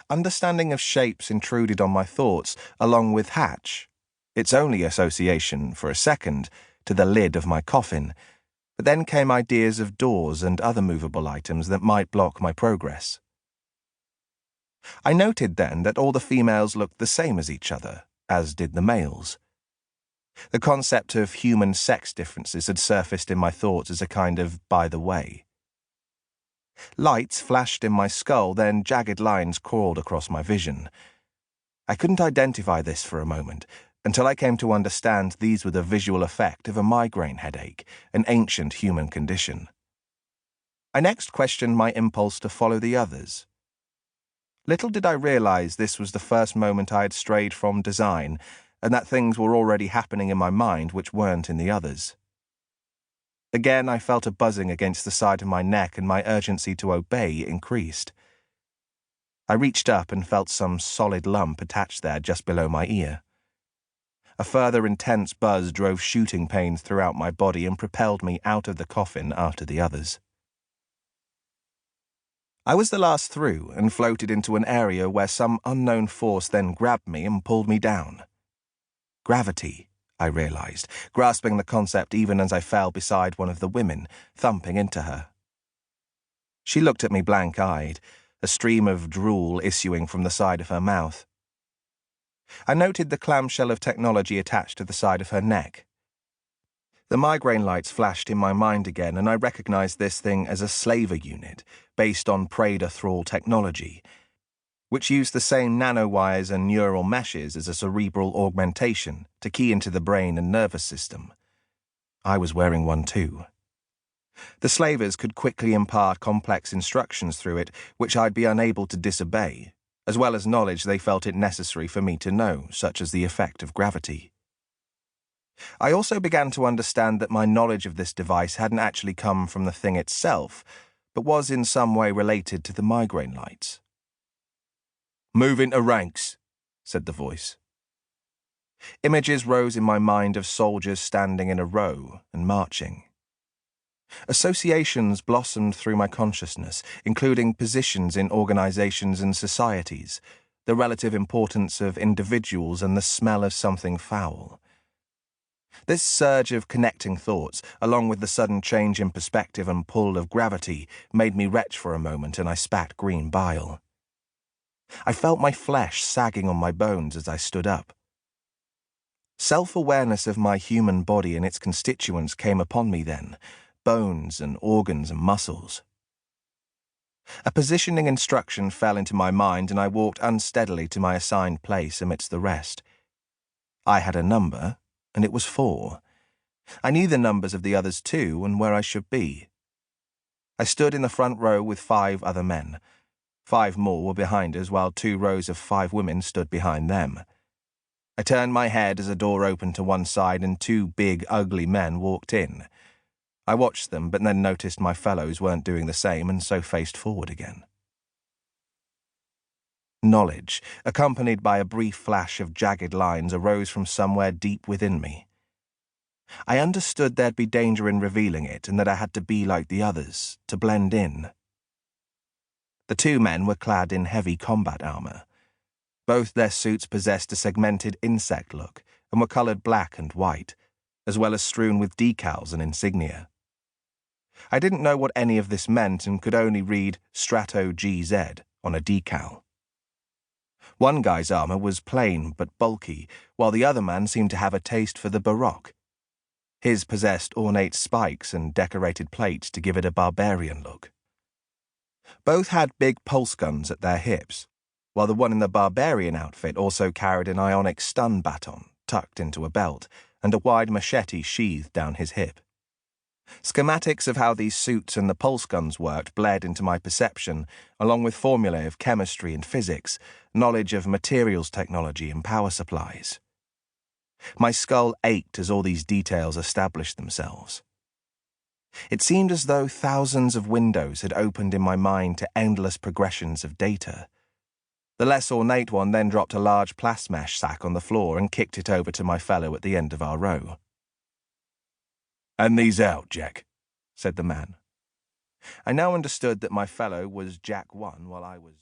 understanding of shapes intruded on my thoughts, along with hatch, its only association, for a second, to the lid of my coffin, but then came ideas of doors and other movable items that might block my progress. I noted then that all the females looked the same as each other, as did the males. The concept of human sex differences had surfaced in my thoughts as a kind of by the way. Lights flashed in my skull, then jagged lines crawled across my vision. I couldn't identify this for a moment, until I came to understand these were the visual effect of a migraine headache, an ancient human condition. I next questioned my impulse to follow the others. Little did I realize this was the first moment I had strayed from design, and that things were already happening in my mind which weren't in the others. Again I felt a buzzing against the side of my neck, and my urgency to obey increased. I reached up and felt some solid lump attached there just below my ear. A further intense buzz drove shooting pains throughout my body and propelled me out of the coffin after the others. I was the last through and floated into an area where some unknown force then grabbed me and pulled me down. Gravity, I realized, grasping the concept even as I fell beside one of the women, thumping into her. She looked at me blank-eyed, a stream of drool issuing from the side of her mouth. I noted the clamshell of technology attached to the side of her neck. The migraine lights flashed in my mind again, and I recognized this thing as a slaver unit, based on prador thrall technology, which used the same nanowires and neural meshes as a cerebral augmentation to key into the brain and nervous system. I was wearing one too. The slavers could quickly impart complex instructions through it, which I'd be unable to disobey, as well as knowledge they felt it necessary for me to know, such as the effect of gravity. I also began to understand that my knowledge of this device hadn't actually come from the thing itself, but was in some way related to the migraine lights. "Move into ranks," said the voice. Images rose in my mind of soldiers standing in a row and marching. Associations blossomed through my consciousness, including positions in organizations and societies, the relative importance of individuals, and the smell of something foul. This surge of connecting thoughts, along with the sudden change in perspective and pull of gravity, made me retch for a moment, and I spat green bile. I felt my flesh sagging on my bones as I stood up. Self-awareness of my human body and its constituents came upon me then, bones and organs and muscles. A positioning instruction fell into my mind, and I walked unsteadily to my assigned place amidst the rest. I had a number, and it was 4. I knew the numbers of the others too, and where I should be. I stood in the front row with 5 other men. 5 more were behind us, while 2 rows of 5 women stood behind them. I turned my head as a door opened to one side, and 2 big, ugly men walked in. I watched them, but then noticed my fellows weren't doing the same, and so faced forward again. Knowledge, accompanied by a brief flash of jagged lines, arose from somewhere deep within me. I understood there'd be danger in revealing it, and that I had to be like the others, to blend in. The 2 men were clad in heavy combat armor. Both their suits possessed a segmented insect look, and were colored black and white, as well as strewn with decals and insignia. I didn't know what any of this meant, and could only read Strato GZ on a decal. One guy's armor was plain but bulky, while the other man seemed to have a taste for the Baroque. His possessed ornate spikes and decorated plates to give it a barbarian look. Both had big pulse guns at their hips, while the one in the barbarian outfit also carried an ionic stun baton tucked into a belt, and a wide machete sheathed down his hip. Schematics of how these suits and the pulse guns worked bled into my perception, along with formulae of chemistry and physics, knowledge of materials technology and power supplies. My skull ached as all these details established themselves. It seemed as though thousands of windows had opened in my mind to endless progressions of data. The less ornate one then dropped a large plasmesh sack on the floor and kicked it over to my fellow at the end of our row. "Hand these out, Jack," said the man. I now understood that my fellow was Jack 1 while I was